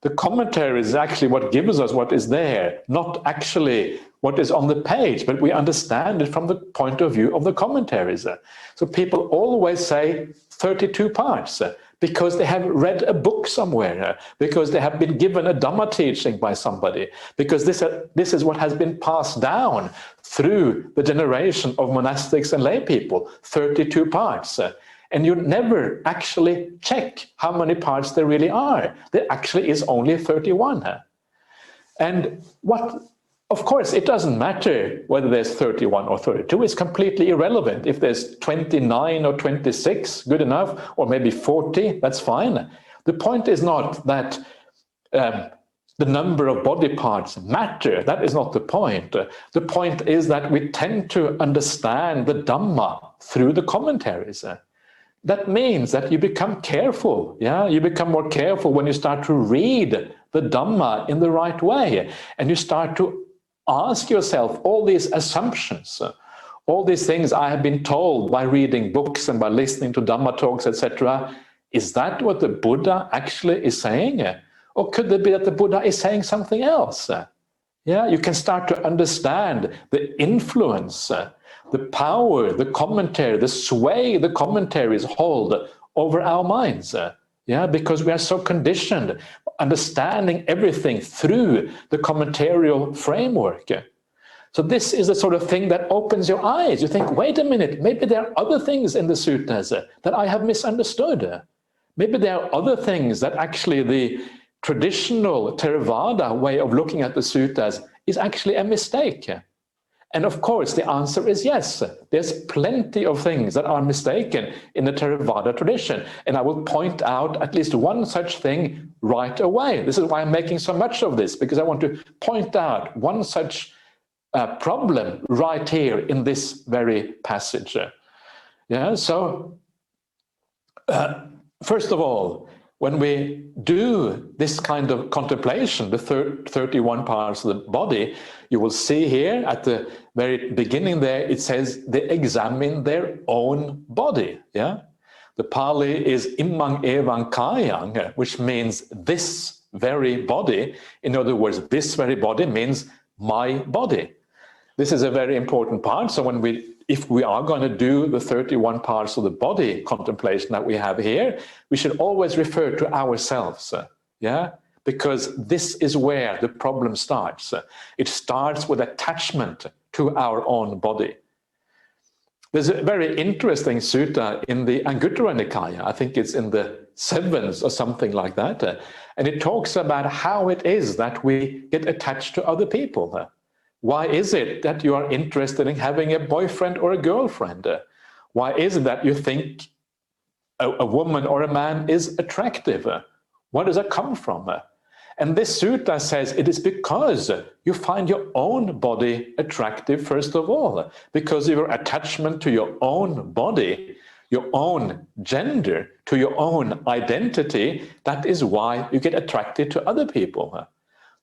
The commentary is actually what gives us what is there, not actually what is on the page, but we understand it from the point of view of the commentaries. So people always say 32 parts because they have read a book somewhere, because they have been given a Dhamma teaching by somebody, because this is what has been passed down through the generation of monastics and lay people, 32 parts. And you never actually check how many parts there really are. There actually is only 31. And of course, it doesn't matter whether there's 31 or 32. It's completely irrelevant. If there's 29 or 26, good enough, or maybe 40, that's fine. The point is not that the number of body parts matter. That is not the point. The point is that we tend to understand the Dhamma through the commentaries. That means that you become careful. Yeah, you become more careful when you start to read the Dhamma in the right way, and you start to ask yourself all these assumptions, all these things I have been told by reading books and by listening to Dhamma talks, etc. Is that what the Buddha actually is saying? Or could it be that the Buddha is saying something else? Yeah, you can start to understand the influence, the power, the commentary, the sway the commentaries hold over our minds. Yeah, because we are so conditioned, understanding everything through the commentarial framework. So this is the sort of thing that opens your eyes. You think, wait a minute, maybe there are other things in the suttas that I have misunderstood. Maybe there are other things that actually the traditional Theravada way of looking at the suttas is actually a mistake. And of course, the answer is yes. There's plenty of things that are mistaken in the Theravada tradition. And I will point out at least one such thing right away. This is why I'm making so much of this, because I want to point out one such problem right here in this very passage. Yeah, so first of all, when we do this kind of contemplation, the 31 parts of the body, you will see here at the very beginning there, it says they examine their own body. Yeah, the Pali is imang evang kayang, which means this very body. In other words, this very body means my body. This is a very important part. So if we are going to do the 31 parts of the body contemplation that we have here, we should always refer to ourselves, yeah? Because this is where the problem starts. It starts with attachment to our own body. There's a very interesting sutta in the Anguttara Nikaya, I think it's in the 7th or something like that, and it talks about how it is that we get attached to other people. Why is it that you are interested in having a boyfriend or a girlfriend? Why is it that you think a woman or a man is attractive? Where does that come from? And this sutta says it is because you find your own body attractive, first of all, because of your attachment to your own body, your own gender, to your own identity. That is why you get attracted to other people.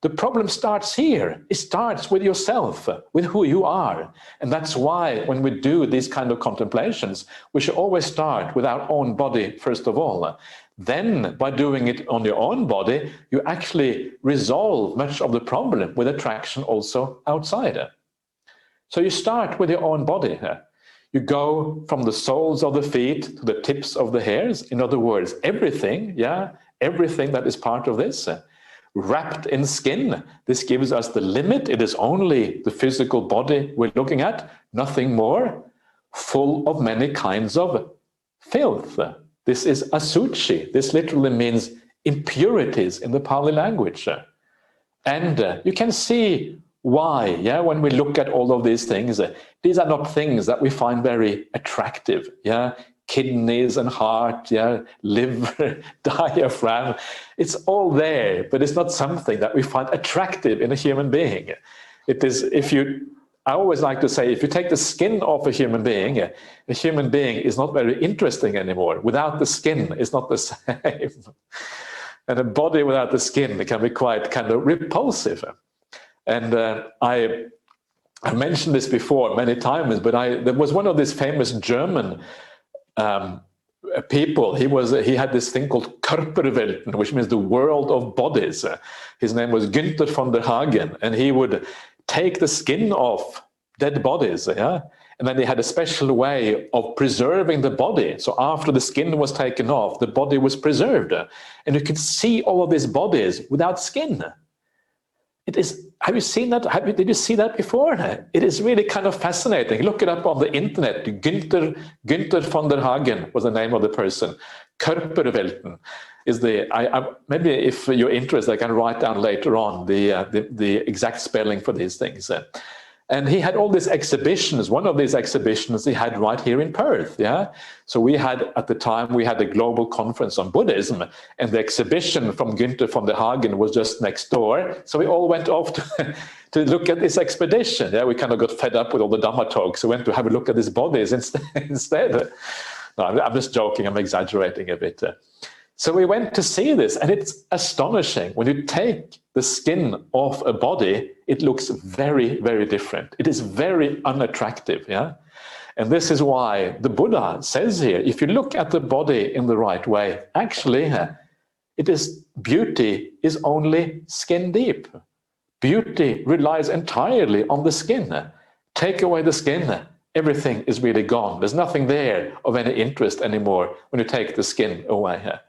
The problem starts here. It starts with yourself, with who you are. And that's why when we do these kind of contemplations, we should always start with our own body, first of all. Then, by doing it on your own body, you actually resolve much of the problem with attraction also outside. So you start with your own body. You go from the soles of the feet to the tips of the hairs. In other words, everything, yeah, everything that is part of this. Wrapped in skin, this gives us the limit. It is only the physical body we're looking at, nothing more. Full of many kinds of filth. This is asuchi. This literally means impurities in the Pali language. And you can see why, yeah, when we look at all of these things are not things that we find very attractive, yeah. Kidneys and heart, yeah, liver, diaphragm, it's all there, but it's not something that we find attractive in a human being. It is, I always like to say, if you take the skin off a human being is not very interesting anymore. Without the skin, it's not the same. And a body without the skin can be quite kind of repulsive. And I mentioned this before many times, but there was one of these famous German people. He had this thing called Körperwelten, which means the world of bodies. His name was Günther von der Hagen, and he would take the skin off dead bodies, yeah, and then he had a special way of preserving the body. So after the skin was taken off, the body was preserved, and you could see all of these bodies without skin. It is. Have you seen that? Did you see that before? It is really kind of fascinating. Look it up on the internet. Günther von der Hagen was the name of the person. Körperwelten is the. Maybe if you're interested, I can write down later on the exact spelling for these things. And he had all these exhibitions. One of these exhibitions he had right here in Perth, yeah? So we had, at the time, we had a global conference on Buddhism, and the exhibition from Günther von der Hagen was just next door. So we all went off to, to look at this expedition. Yeah, we kind of got fed up with all the Dhamma talks, so we went to have a look at these bodies instead. No, I'm just joking, I'm exaggerating a bit. So we went to see this, and it's astonishing. When you take the skin off a body, it looks very, very different. It is very unattractive, yeah? And this is why the Buddha says here, if you look at the body in the right way, actually, it is beauty is only skin deep. Beauty relies entirely on the skin. Take away the skin, everything is really gone. There's nothing there of any interest anymore when you take the skin away.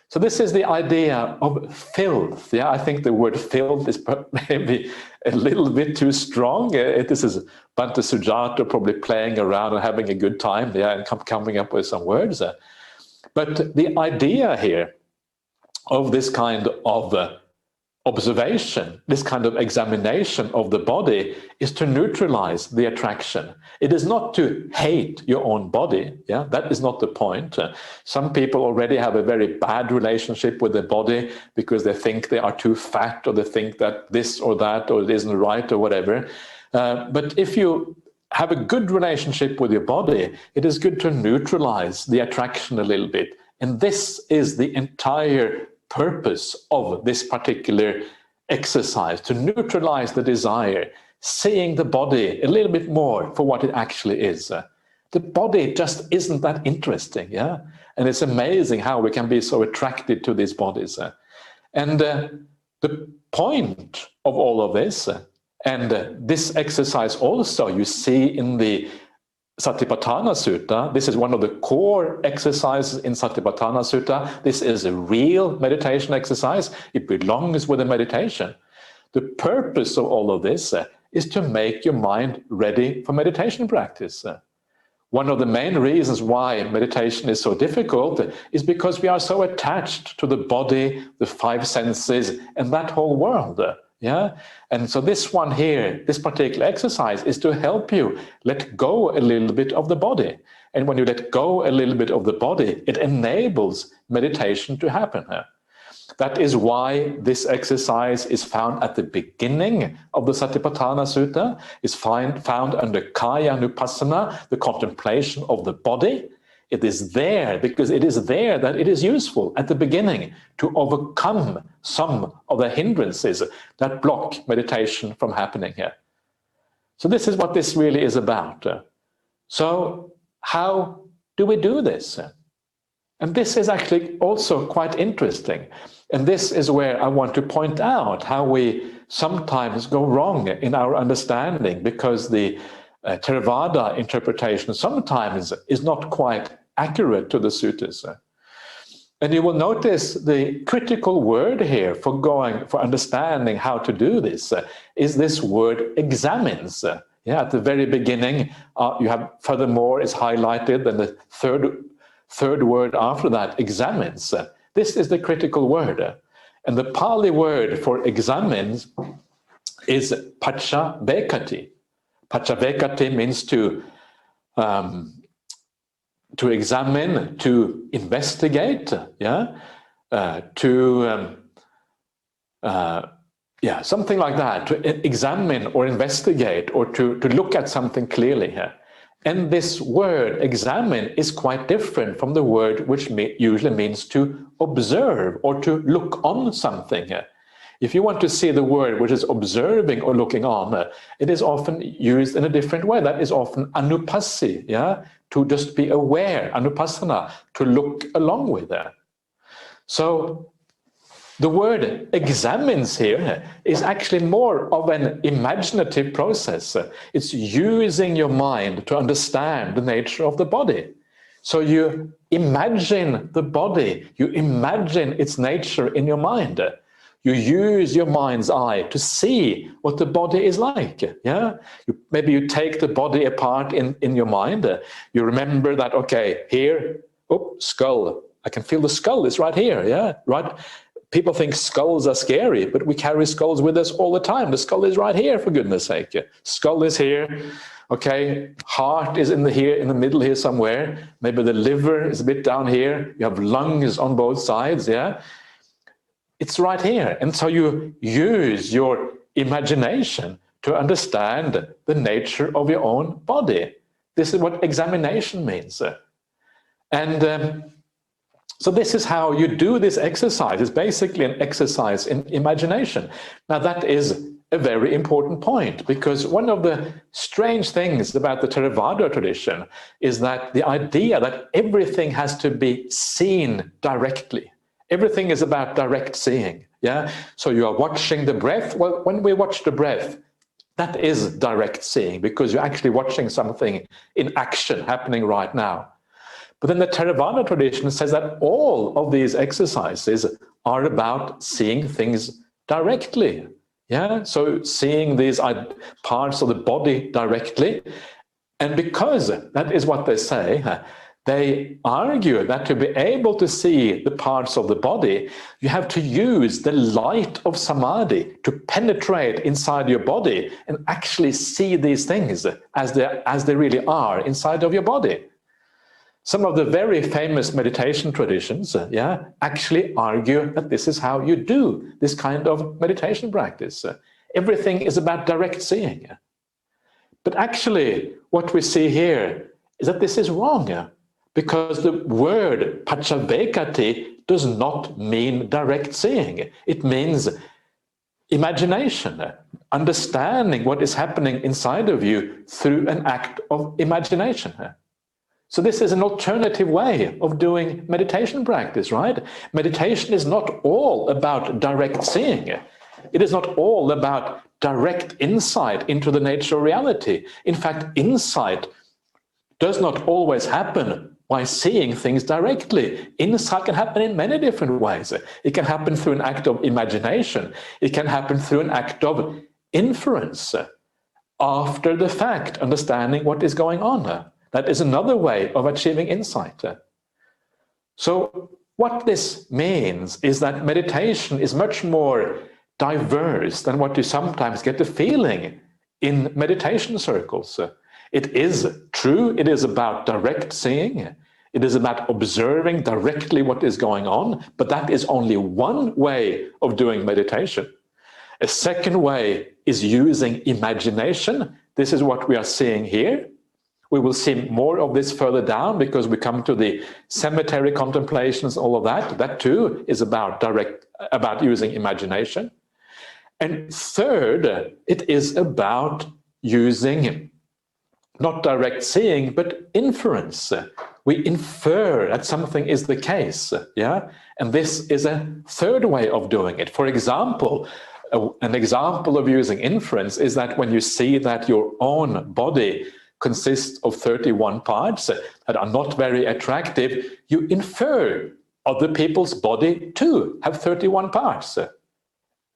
So this is the idea of filth. Yeah, I think the word filth is maybe a little bit too strong. This is Bhante Sujata probably playing around and having a good time, yeah, and coming up with some words. But the idea here of this kind of observation, this kind of examination of the body, is to neutralize the attraction. It is not to hate your own body, yeah, that is not the point. Some people already have a very bad relationship with their body because they think they are too fat, or they think that this or that, or it isn't right, or whatever. But if you have a good relationship with your body, it is good to neutralize the attraction a little bit. And this is the entire purpose of this particular exercise, to neutralize the desire, seeing the body a little bit more for what it actually is. The body just isn't that interesting, yeah? And it's amazing how we can be so attracted to these bodies. And the point of all of this, and this exercise also you see in the Satipatthana Sutta. This is one of the core exercises in Satipatthana Sutta. This is a real meditation exercise. It belongs with the meditation. The purpose of all of this is to make your mind ready for meditation practice. One of the main reasons why meditation is so difficult is because we are so attached to the body, the five senses, and that whole world. Yeah, and so this one here, this particular exercise, is to help you let go a little bit of the body. And when you let go a little bit of the body, it enables meditation to happen. That is why this exercise is found at the beginning of the Satipatthana Sutta, is found under Kaya Nupassana, the contemplation of the body. It is there because it is there that it is useful at the beginning to overcome some of the hindrances that block meditation from happening here. So this is what this really is about. So how do we do this? And this is actually also quite interesting. And this is where I want to point out how we sometimes go wrong in our understanding, because the Theravada interpretation sometimes is not quite accurate to the suttas. And you will notice the critical word here for understanding how to do this is this word examines. Yeah, at the very beginning, you have furthermore is highlighted, and the third word after that, examines. This is the critical word. And the Pali word for examines is pachavekati. Pachavekati means to examine, to investigate, yeah, something like that, to examine or investigate, or to look at something clearly here. And this word examine is quite different from the word which usually means to observe or to look on something. If you want to see the word which is observing or looking on, it is often used in a different way. That is often anupassi, yeah, to just be aware, anupassana, to look along with that. So the word examines here is actually more of an imaginative process. It's using your mind to understand the nature of the body. So you imagine the body, you imagine its nature in your mind. You use your mind's eye to see what the body is like. Yeah, maybe you take the body apart in your mind. You remember that, okay, here, oh, skull. I can feel the skull is right here. Yeah, right. people think skulls are scary, but we carry skulls with us all the time. The skull is right here, for goodness sake. Skull is here, okay? Heart is here, in the middle here somewhere. Maybe the liver is a bit down here. You have lungs on both sides, yeah? It's right here. And so you use your imagination to understand the nature of your own body. This is what examination means. And so this is how you do this exercise. It's basically an exercise in imagination. Now that is a very important point, because one of the strange things about the Theravada tradition is that the idea that everything has to be seen directly. Everything is about direct seeing. Yeah. So you are watching the breath. Well, when we watch the breath, that is direct seeing, because you're actually watching something in action happening right now. But then the Theravada tradition says that all of these exercises are about seeing things directly. Yeah, so seeing these parts of the body directly. And because that is what they say, they argue that to be able to see the parts of the body, you have to use the light of samadhi to penetrate inside your body and actually see these things as they really are inside of your body. Some of the very famous meditation traditions, actually argue that this is how you do this kind of meditation practice. Everything is about direct seeing. But actually, what we see here is that this is wrong, because the word pachavekati does not mean direct seeing. It means imagination, understanding what is happening inside of you through an act of imagination. So this is an alternative way of doing meditation practice, right? Meditation is not all about direct seeing. It is not all about direct insight into the nature of reality. In fact, insight does not always happen by seeing things directly. Insight can happen in many different ways. It can happen through an act of imagination. It can happen through an act of inference, after the fact, understanding what is going on. That is another way of achieving insight. So what this means is that meditation is much more diverse than what you sometimes get the feeling in meditation circles. It is true, it is about direct seeing, it is about observing directly what is going on, but that is only one way of doing meditation. A second way is using imagination. This is what we are seeing here. We will see more of this further down, because we come to the cemetery contemplations, all of that. That too is about using imagination. And third, it is about using not direct seeing, but inference. We infer that something is the case, yeah? And this is a third way of doing it. For example, an example of using inference is that when you see that your own body consists of 31 parts that are not very attractive, you infer other people's body too have 31 parts.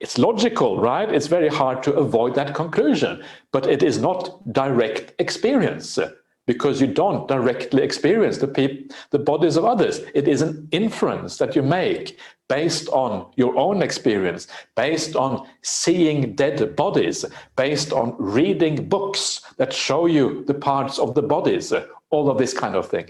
It's logical, right? It's very hard to avoid that conclusion, but it is not direct experience, because you don't directly experience the bodies of others. It is an inference that you make based on your own experience, based on seeing dead bodies, based on reading books that show you the parts of the bodies, all of this kind of thing.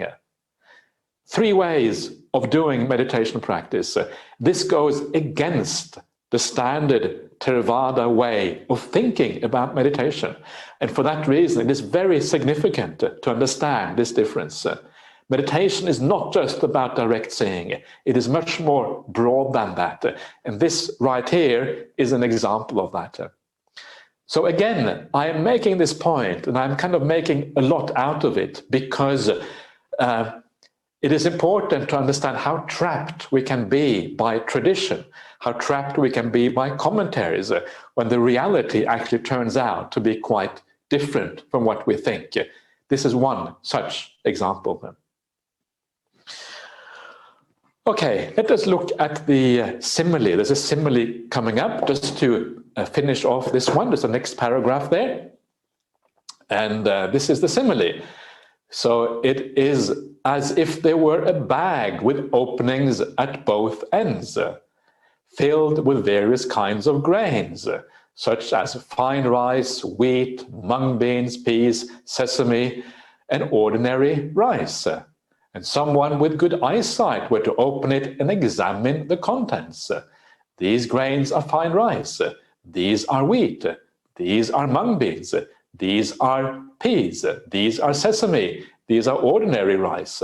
Three ways of doing meditation practice. This goes against the standard Theravada way of thinking about meditation. And for that reason, it is very significant to understand this difference. Meditation is not just about direct seeing. It is much more broad than that. And this right here is an example of that. So again, I am making this point, and I'm kind of making a lot out of it, because it is important to understand how trapped we can be by tradition, how trapped we can be by commentaries, when the reality actually turns out to be quite different from what we think. This is one such example. Okay, let us look at the simile. There's a simile coming up, just to finish off this one. There's the next paragraph there. And this is the simile. So it is as if there were a bag with openings at both ends. filled with various kinds of grains, such as fine rice, wheat, mung beans, peas, sesame, and ordinary rice. And someone with good eyesight were to open it and examine the contents. These grains are fine rice, these are wheat, these are mung beans, these are peas, these are sesame, these are ordinary rice.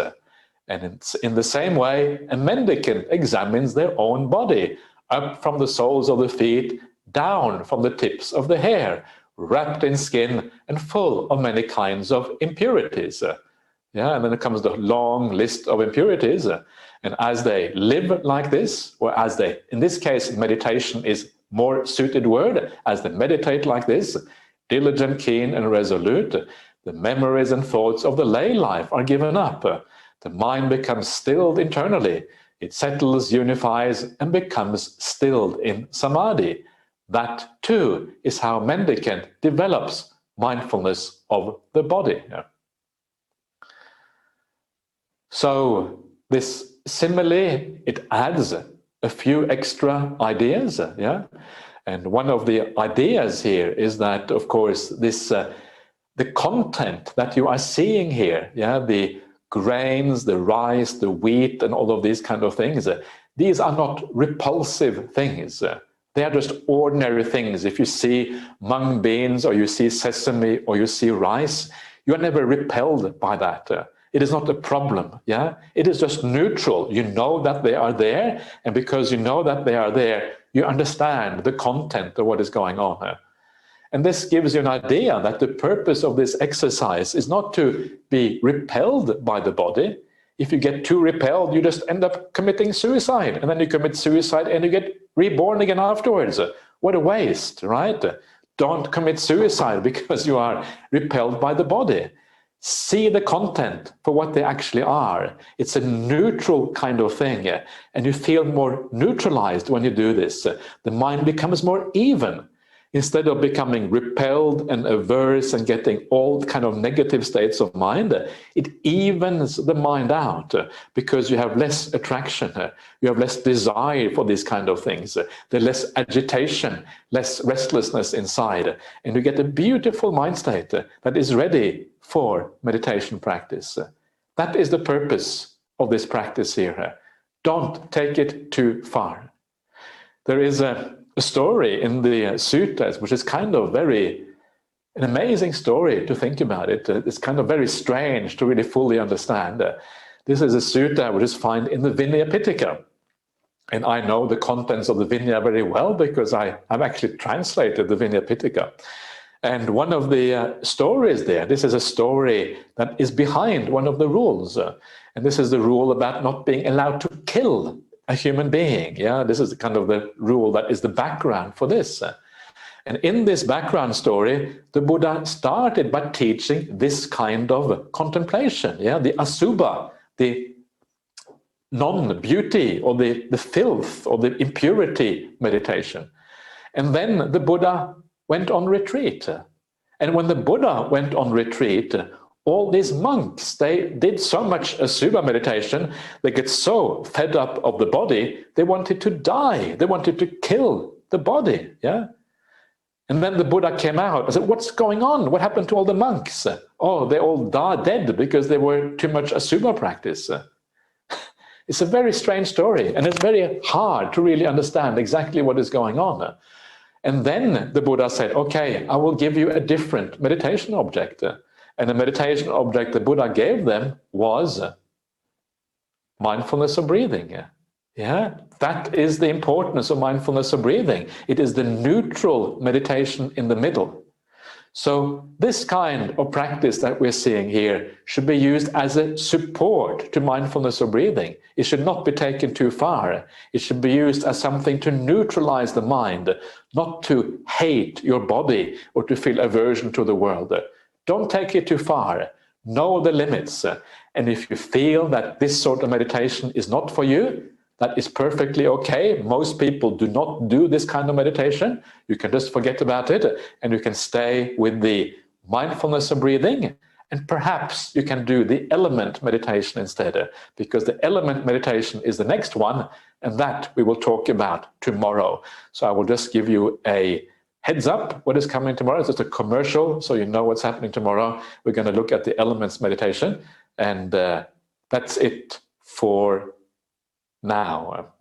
And in the same way, a mendicant examines their own body, up from the soles of the feet, down from the tips of the hair, wrapped in skin and full of many kinds of impurities. And then it comes the long list of impurities. And as they live like this, or as they, in this case, meditation is more suited word, as they meditate like this, diligent, keen, and resolute, the memories and thoughts of the lay life are given up. The mind becomes stilled internally. It settles, unifies, and becomes stilled in samadhi. That too is how mendicant develops mindfulness of the body. So this simile, it adds a few extra ideas, and one of the ideas here is that, of course, this the content that you are seeing here, the grains, the rice, the wheat, and all of these kind of things, these are not repulsive things. They are just ordinary things. If you see mung beans, or you see sesame, or you see rice, you are never repelled by that. It is not a problem, It is just neutral. You know that they are there, and because you know that they are there, you understand the content of what is going on. And this gives you an idea that the purpose of this exercise is not to be repelled by the body. If you get too repelled, you just end up committing suicide, and then you commit suicide and you get reborn again afterwards. What a waste, right? Don't commit suicide because you are repelled by the body. See the content for what they actually are. It's a neutral kind of thing, and you feel more neutralized when you do this. The mind becomes more even. Instead of becoming repelled and averse and getting all kind of negative states of mind, it evens the mind out because you have less attraction, you have less desire for these kind of things, there's less agitation, less restlessness inside, and you get a beautiful mind state that is ready for meditation practice. That is the purpose of this practice here. Don't take it too far. There is a story in the suttas, which is kind of an amazing story to think about it. It's kind of very strange to really fully understand. This is a sutta which is found in the Vinaya Pitaka. And I know the contents of the Vinaya very well because I've actually translated the Vinaya Pitaka. And one of the stories there, this is a story that is behind one of the rules. And this is the rule about not being allowed to kill a human being. This is kind of the rule that is the background for this. And in this background story, the Buddha started by teaching this kind of contemplation, the asubha, the non-beauty or the filth or the impurity meditation. And then the Buddha went on retreat. And when the Buddha went on retreat, all these monks, they did so much asubha meditation, they get so fed up of the body, they wanted to die. They wanted to kill the body, And then the Buddha came out and said, what's going on? What happened to all the monks? Oh, they all dead because they were too much asubha practice. It's a very strange story, and it's very hard to really understand exactly what is going on. And then the Buddha said, okay, I will give you a different meditation object. And the meditation object the Buddha gave them was mindfulness of breathing. That is the importance of mindfulness of breathing. It is the neutral meditation in the middle. So this kind of practice that we're seeing here should be used as a support to mindfulness of breathing. It should not be taken too far. It should be used as something to neutralize the mind, not to hate your body or to feel aversion to the world. Don't take it too far. Know the limits. And if you feel that this sort of meditation is not for you, that is perfectly okay. Most people do not do this kind of meditation. You can just forget about it and you can stay with the mindfulness of breathing And perhaps you can do the element meditation instead, because the element meditation is the next one, and that we will talk about tomorrow. So I will just give you a heads up what is coming tomorrow. It's just a commercial, so you know what's happening tomorrow. We're going to look at the elements meditation, and that's it for now.